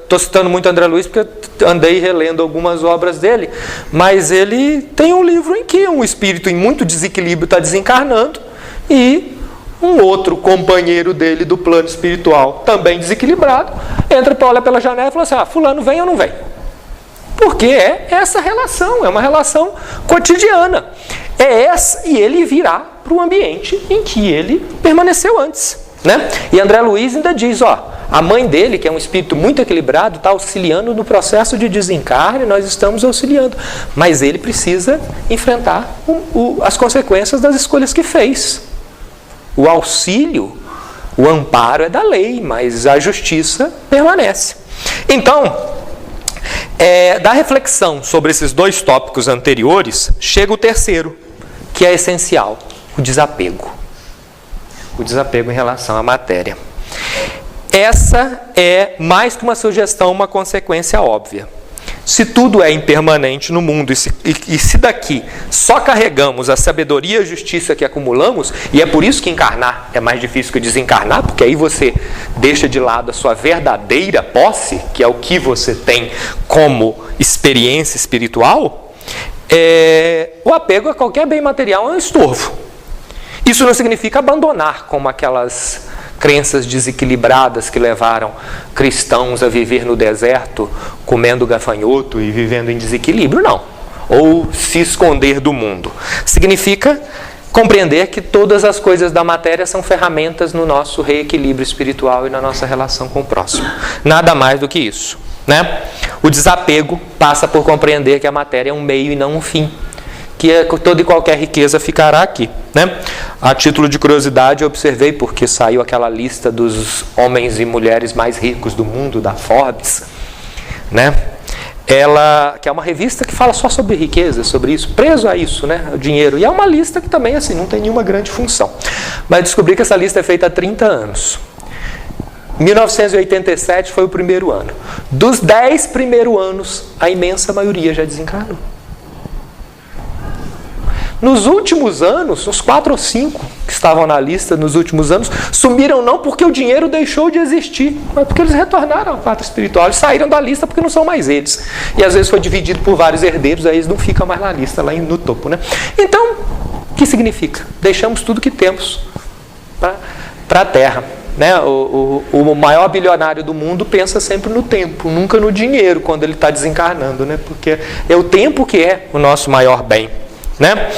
Estou citando muito André Luiz porque andei relendo algumas obras dele, mas ele tem um livro em que um espírito em muito desequilíbrio está desencarnando e um outro companheiro dele do plano espiritual, também desequilibrado, entra para olhar pela janela e fala assim, fulano vem ou não vem? Porque é essa relação, é uma relação cotidiana. É essa, e ele virá para o ambiente em que ele permaneceu antes. Né? E André Luiz ainda diz, a mãe dele, que é um espírito muito equilibrado, está auxiliando no processo de desencarne, nós estamos auxiliando. Mas ele precisa enfrentar as consequências das escolhas que fez. O auxílio, o amparo é da lei, mas a justiça permanece. Então, da reflexão sobre esses dois tópicos anteriores, chega o terceiro, que é essencial, o desapego. O desapego em relação à matéria. Essa é, mais que uma sugestão, uma consequência óbvia. Se tudo é impermanente no mundo e se daqui só carregamos a sabedoria e a justiça que acumulamos, e é por isso que encarnar é mais difícil que desencarnar, porque aí você deixa de lado a sua verdadeira posse, que é o que você tem como experiência espiritual, o apego a qualquer bem material é um estorvo. Isso não significa abandonar, como aquelas crenças desequilibradas que levaram cristãos a viver no deserto, comendo gafanhoto e vivendo em desequilíbrio, não. Ou se esconder do mundo. Significa compreender que todas as coisas da matéria são ferramentas no nosso reequilíbrio espiritual e na nossa relação com o próximo. Nada mais do que isso, né? O desapego passa por compreender que a matéria é um meio e não um fim. Que toda e qualquer riqueza ficará aqui, né? A título de curiosidade, eu observei, porque saiu aquela lista dos homens e mulheres mais ricos do mundo, da Forbes, né? Ela, que é uma revista que fala só sobre riqueza, sobre isso, preso a isso, né? O dinheiro. E é uma lista que também, assim, não tem nenhuma grande função. Mas descobri que essa lista é feita há 30 anos. 1987 foi o primeiro ano. Dos 10 primeiros anos, a imensa maioria já desencarnou. Nos últimos anos, uns 4 ou 5 que estavam na lista nos últimos anos, sumiram não porque o dinheiro deixou de existir, mas porque eles retornaram à pátria espiritual. Eles saíram da lista porque não são mais eles. E às vezes foi dividido por vários herdeiros, aí eles não ficam mais na lista, lá no topo, né? Então, o que significa? Deixamos tudo que temos para a Terra. Né? O maior bilionário do mundo pensa sempre no tempo, nunca no dinheiro quando ele está desencarnando, né? Porque é o tempo que é o nosso maior bem. Né?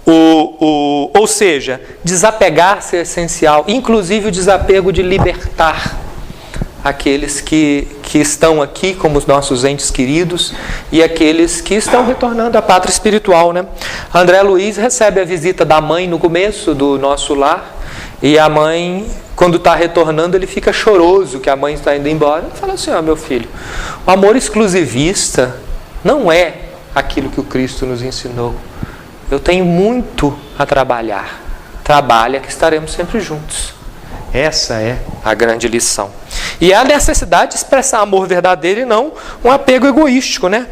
Ou seja, desapegar-se é essencial, inclusive o desapego de libertar aqueles que estão aqui como os nossos entes queridos e aqueles que estão retornando à pátria espiritual. Né? André Luiz recebe a visita da mãe no começo do nosso lar e a mãe, quando está retornando, ele fica choroso que a mãe está indo embora. Ele fala assim, meu filho, o amor exclusivista não é aquilo que o Cristo nos ensinou. Eu tenho muito a trabalhar. Trabalha que estaremos sempre juntos. Essa é a grande lição. E a necessidade de expressar amor verdadeiro e não um apego egoístico, né?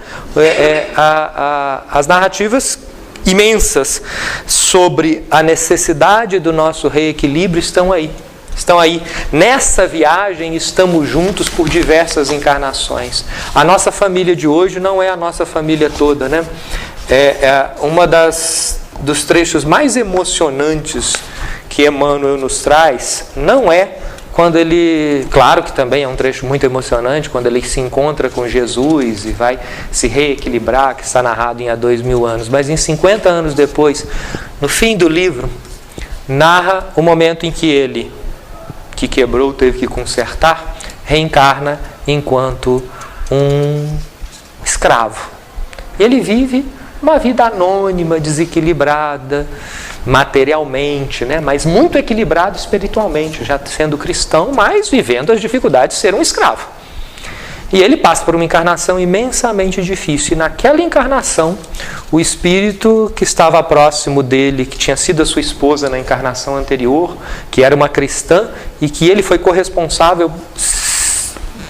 As narrativas imensas sobre a necessidade do nosso reequilíbrio estão aí. Estão aí. Nessa viagem estamos juntos por diversas encarnações. A nossa família de hoje não é a nossa família toda, né? Uma dos trechos mais emocionantes que Emmanuel nos traz não é quando ele, claro que também é um trecho muito emocionante, quando ele se encontra com Jesus e vai se reequilibrar, que está narrado em há 2000 anos, mas em 50 anos depois, no fim do livro, narra o momento em que ele, que quebrou, teve que consertar, reencarna enquanto um escravo. Ele vive uma vida anônima, desequilibrada, materialmente, né? Mas muito equilibrado espiritualmente, já sendo cristão, mas vivendo as dificuldades de ser um escravo. E ele passa por uma encarnação imensamente difícil. E naquela encarnação, o espírito que estava próximo dele, que tinha sido a sua esposa na encarnação anterior, que era uma cristã, e que ele foi corresponsável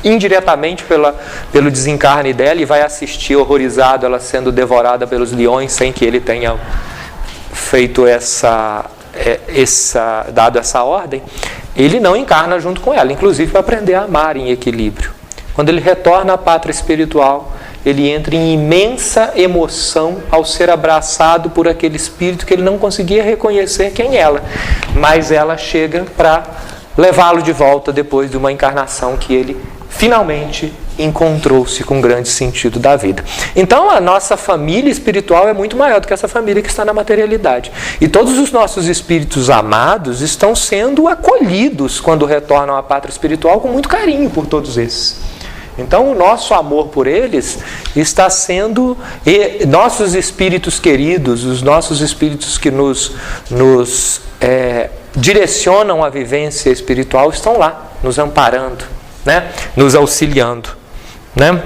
indiretamente pelo desencarne dela, e vai assistir horrorizado ela sendo devorada pelos leões, sem que ele tenha feito dado essa ordem. Ele não encarna junto com ela, inclusive para aprender a amar em equilíbrio. Quando ele retorna à pátria espiritual, ele entra em imensa emoção ao ser abraçado por aquele espírito que ele não conseguia reconhecer quem ela, mas ela chega para levá-lo de volta depois de uma encarnação que ele finalmente encontrou-se com um grande sentido da vida. Então a nossa família espiritual é muito maior do que essa família que está na materialidade. E todos os nossos espíritos amados estão sendo acolhidos quando retornam à pátria espiritual com muito carinho por todos esses. Então o nosso amor por eles está sendo... nossos espíritos queridos, os nossos espíritos que nos direcionam à vivência espiritual estão lá, nos amparando, né? Nos auxiliando, né?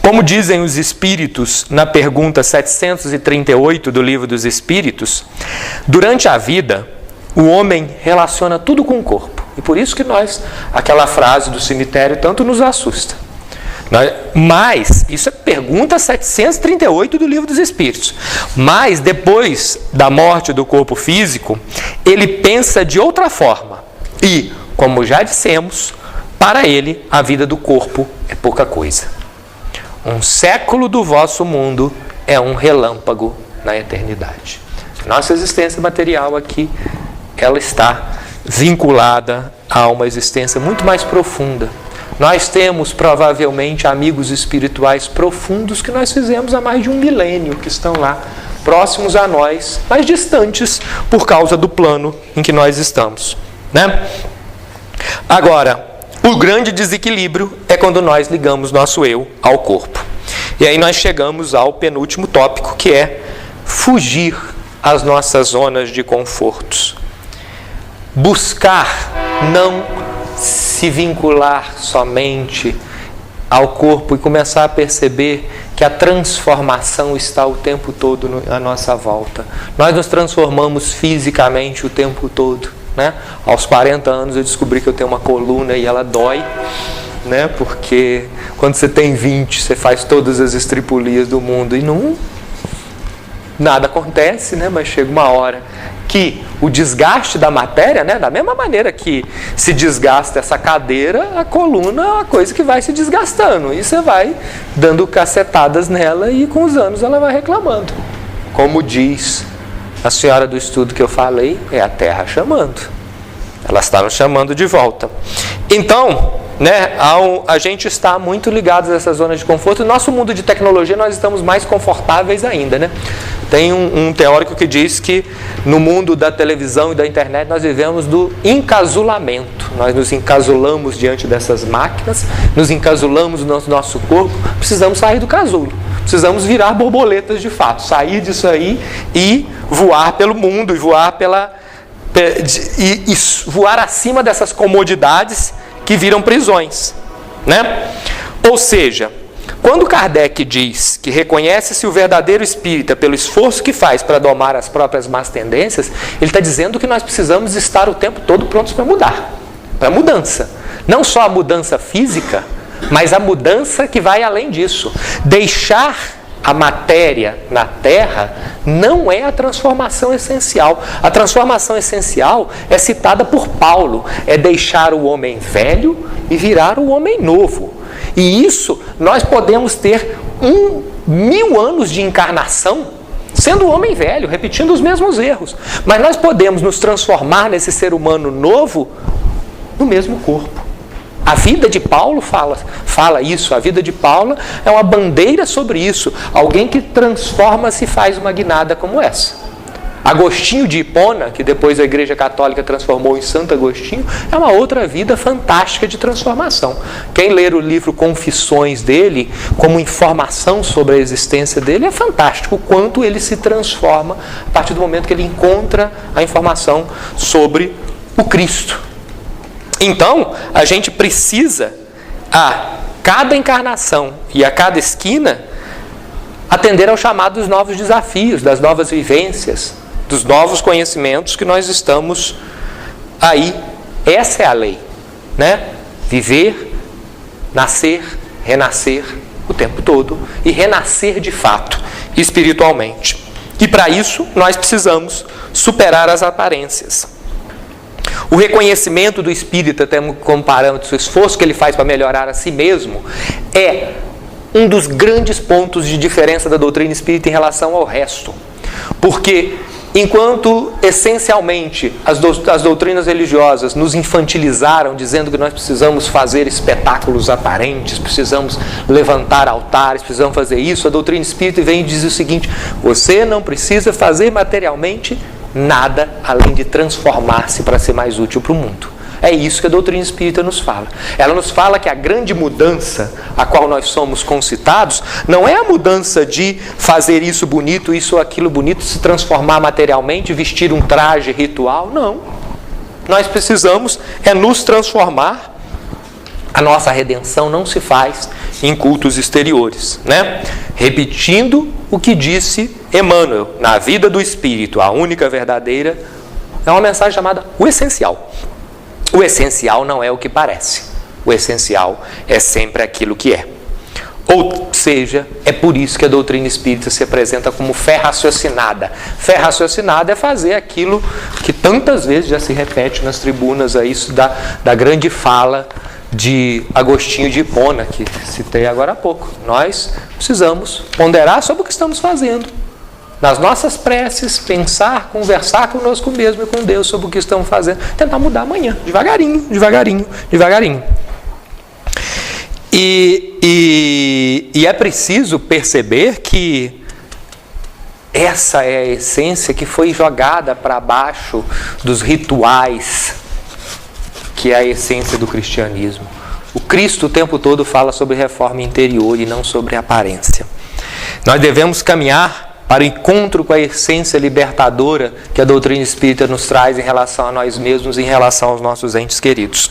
Como dizem os espíritos na pergunta 738 do Livro dos Espíritos, durante a vida o homem relaciona tudo com o corpo. E por isso que aquela frase do cemitério tanto nos assusta. Mas, isso é pergunta 738 do Livro dos Espíritos. Mas, depois da morte do corpo físico, ele pensa de outra forma. E, como já dissemos, para ele, a vida do corpo é pouca coisa. Um século do vosso mundo é um relâmpago na eternidade. Nossa existência material aqui, ela está vinculada a uma existência muito mais profunda. Nós temos, provavelmente, amigos espirituais profundos que nós fizemos há mais de 1 milênio, que estão lá, próximos a nós, mas distantes por causa do plano em que nós estamos, né? Agora, o grande desequilíbrio é quando nós ligamos nosso eu ao corpo. E aí nós chegamos ao penúltimo tópico, que é fugir às nossas zonas de confortos. Buscar não se vincular somente ao corpo e começar a perceber que a transformação está o tempo todo à nossa volta. Nós nos transformamos fisicamente o tempo todo, né? Aos 40 anos eu descobri que eu tenho uma coluna e ela dói, né? Porque quando você tem 20, você faz todas as estripulias do mundo e nada acontece, né? Mas chega uma hora que o desgaste da matéria, né? Da mesma maneira que se desgasta essa cadeira, a coluna é uma coisa que vai se desgastando. E você vai dando cacetadas nela e com os anos ela vai reclamando. Como diz a senhora do estudo que eu falei, é a Terra chamando. Ela está nos chamando de volta. Então, né, a gente está muito ligado a essas zonas de conforto. No nosso mundo de tecnologia nós estamos mais confortáveis ainda, né? Tem um teórico que diz que no mundo da televisão e da internet nós vivemos do encasulamento. Nós nos encasulamos diante dessas máquinas, nos encasulamos no nosso corpo, precisamos sair do casulo. Precisamos virar borboletas de fato, sair disso aí e voar pelo mundo, e voar voar acima dessas comodidades que viram prisões, né? Ou seja, quando Kardec diz que reconhece-se o verdadeiro espírita pelo esforço que faz para domar as próprias más tendências, ele está dizendo que nós precisamos estar o tempo todo prontos para mudar, para mudança. Não só a mudança física, mas a mudança que vai além disso. Deixar a matéria na Terra não é a transformação essencial. A transformação essencial é citada por Paulo, é deixar o homem velho e virar o homem novo. E isso nós podemos ter 1000 anos de encarnação sendo homem velho, repetindo os mesmos erros. Mas nós podemos nos transformar nesse ser humano novo no mesmo corpo. A vida de Paulo fala isso. A vida de Paulo é uma bandeira sobre isso. Alguém que transforma-se e faz uma guinada como essa. Agostinho de Hipona, que depois a Igreja Católica transformou em Santo Agostinho, é uma outra vida fantástica de transformação. Quem ler o livro Confissões dele, como informação sobre a existência dele, é fantástico o quanto ele se transforma a partir do momento que ele encontra a informação sobre o Cristo. Então, a gente precisa cada encarnação e a cada esquina, atender ao chamado dos novos desafios, das novas vivências, dos novos conhecimentos que nós estamos aí. Essa é a lei, né? Viver, nascer, renascer o tempo todo e renascer de fato, espiritualmente. E para isso nós precisamos superar as aparências. O reconhecimento do espírita, tendo como parâmetro o esforço que ele faz para melhorar a si mesmo, é um dos grandes pontos de diferença da doutrina espírita em relação ao resto. Porque enquanto essencialmente as doutrinas religiosas nos infantilizaram, dizendo que nós precisamos fazer espetáculos aparentes, precisamos levantar altares, precisamos fazer isso, a doutrina espírita vem e diz o seguinte: você não precisa fazer materialmente nada além de transformar-se para ser mais útil para o mundo. É isso que a doutrina espírita nos fala. Ela nos fala que a grande mudança a qual nós somos concitados não é a mudança de fazer isso bonito, isso ou aquilo bonito, se transformar materialmente, vestir um traje ritual. Não. Nós precisamos nos transformar. A nossa redenção não se faz em cultos exteriores, né? Repetindo o que disse Emmanuel, na vida do Espírito, a única verdadeira, é uma mensagem chamada o essencial. O essencial não é o que parece. O essencial é sempre aquilo que é. Ou seja, é por isso que a doutrina espírita se apresenta como fé raciocinada. Fé raciocinada é fazer aquilo que tantas vezes já se repete nas tribunas, isso da grande fala de Agostinho de Hipona, que citei agora há pouco. Nós precisamos ponderar sobre o que estamos fazendo. Nas nossas preces, pensar, conversar conosco mesmo e com Deus sobre o que estamos fazendo. Tentar mudar amanhã, devagarinho, devagarinho, devagarinho. E é preciso perceber que essa é a essência que foi jogada para baixo dos rituais, que é a essência do cristianismo. O Cristo o tempo todo fala sobre reforma interior e não sobre aparência. Nós devemos caminhar para o encontro com a essência libertadora que a doutrina espírita nos traz em relação a nós mesmos, em relação aos nossos entes queridos.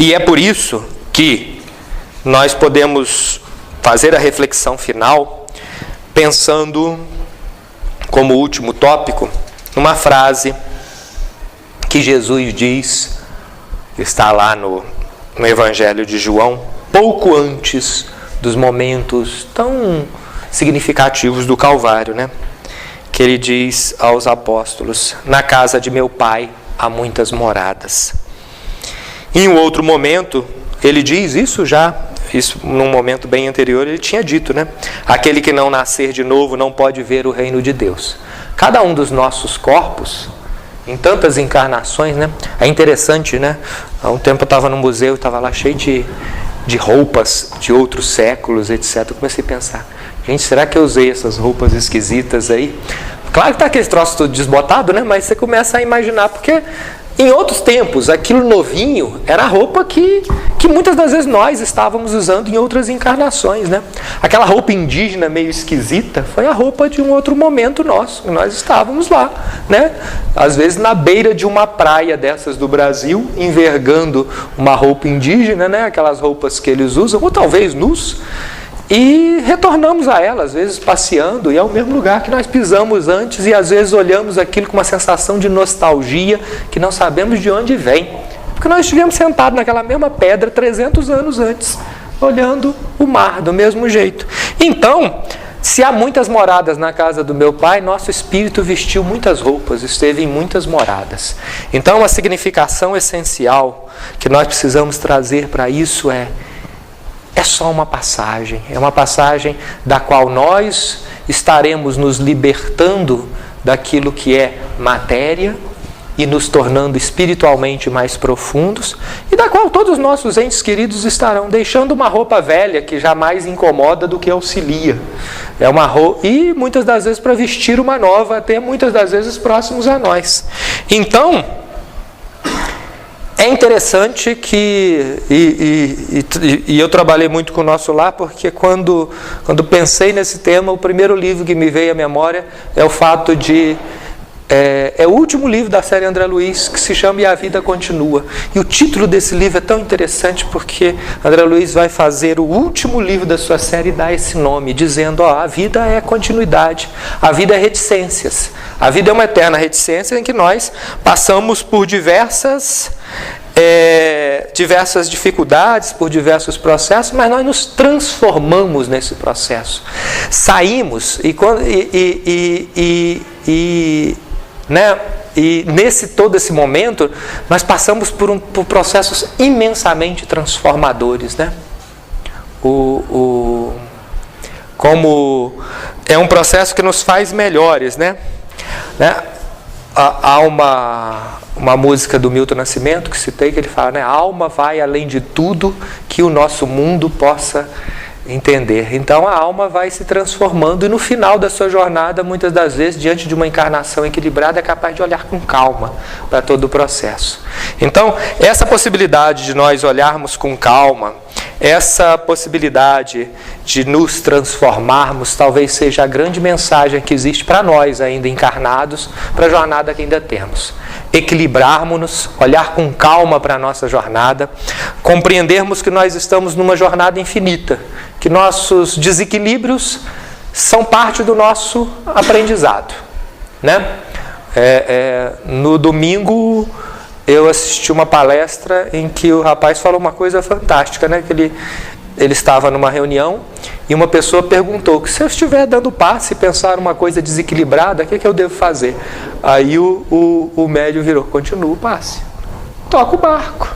E é por isso que nós podemos fazer a reflexão final pensando, como último tópico, numa frase que Jesus diz, está lá no Evangelho de João, pouco antes dos momentos tão significativos do Calvário, né? Que ele diz aos apóstolos: na casa de meu Pai há muitas moradas. Em um outro momento, ele diz isso num momento bem anterior, ele tinha dito, né? Aquele que não nascer de novo não pode ver o reino de Deus. Cada um dos nossos corpos, em tantas encarnações, né? É interessante, né? Há um tempo eu estava no museu, estava lá cheio de roupas de outros séculos, etc. Eu comecei a pensar: gente, será que eu usei essas roupas esquisitas aí? Claro que está aquele troço todo desbotado, né? Mas você começa a imaginar, porque em outros tempos, aquilo novinho era a roupa que muitas das vezes nós estávamos usando em outras encarnações, né? Aquela roupa indígena meio esquisita foi a roupa de um outro momento nosso, nós estávamos lá, né? Às vezes na beira de uma praia dessas do Brasil, envergando uma roupa indígena, né? Aquelas roupas que eles usam, ou talvez nus, e retornamos a ela, às vezes passeando, e é o mesmo lugar que nós pisamos antes, e às vezes olhamos aquilo com uma sensação de nostalgia que não sabemos de onde vem, porque nós estivemos sentados naquela mesma pedra 300 anos antes, olhando o mar do mesmo jeito. Então, se há muitas moradas na casa do meu Pai, nosso espírito vestiu muitas roupas, esteve em muitas moradas. Então, a significação essencial que nós precisamos trazer para isso é só uma passagem, é uma passagem da qual nós estaremos nos libertando daquilo que é matéria e nos tornando espiritualmente mais profundos, e da qual todos os nossos entes queridos estarão deixando uma roupa velha que jamais incomoda do que auxilia. É uma roupa, e muitas das vezes para vestir uma nova, até muitas das vezes próximos a nós. Então, é interessante que, e eu trabalhei muito com o nosso lar, porque quando pensei nesse tema, o primeiro livro que me veio à memória é o fato de é o último livro da série André Luiz, que se chama E a Vida Continua. E o título desse livro é tão interessante porque André Luiz vai fazer o último livro da sua série e dar esse nome, dizendo, a vida é continuidade, a vida é reticências. A vida é uma eterna reticência em que nós passamos por diversas dificuldades, por diversos processos, mas nós nos transformamos nesse processo. Saímos e nesse todo esse momento nós passamos por processos imensamente transformadores, né? Como é um processo que nos faz melhores, né? Há uma música do Milton Nascimento que citei, que ele fala, né? A alma vai além de tudo que o nosso mundo possa entender. Então a alma vai se transformando e no final da sua jornada, muitas das vezes, diante de uma encarnação equilibrada, é capaz de olhar com calma para todo o processo. Então, essa possibilidade de nós olharmos com calma, essa possibilidade de nos transformarmos, talvez seja a grande mensagem que existe para nós ainda encarnados, para a jornada que ainda temos. Equilibrarmos-nos, olhar com calma para a nossa jornada, compreendermos que nós estamos numa jornada infinita, que nossos desequilíbrios são parte do nosso aprendizado, né? No domingo eu assisti uma palestra em que o rapaz falou uma coisa fantástica, né? Que ele estava numa reunião e uma pessoa perguntou, se eu estiver dando passe e pensar uma coisa desequilibrada, o que eu devo fazer? Aí o médium virou, continua o passe, toca o barco.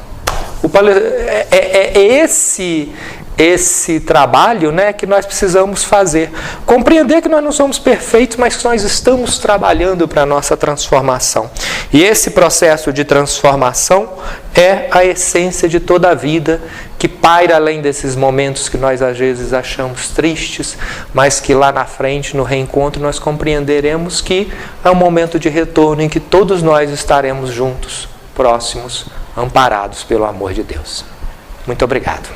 Esse trabalho, né, que nós precisamos fazer. Compreender que nós não somos perfeitos, mas que nós estamos trabalhando para a nossa transformação. E esse processo de transformação é a essência de toda a vida, que paira além desses momentos que nós às vezes achamos tristes, mas que lá na frente, no reencontro, nós compreenderemos que é um momento de retorno em que todos nós estaremos juntos, próximos, amparados pelo amor de Deus. Muito obrigado.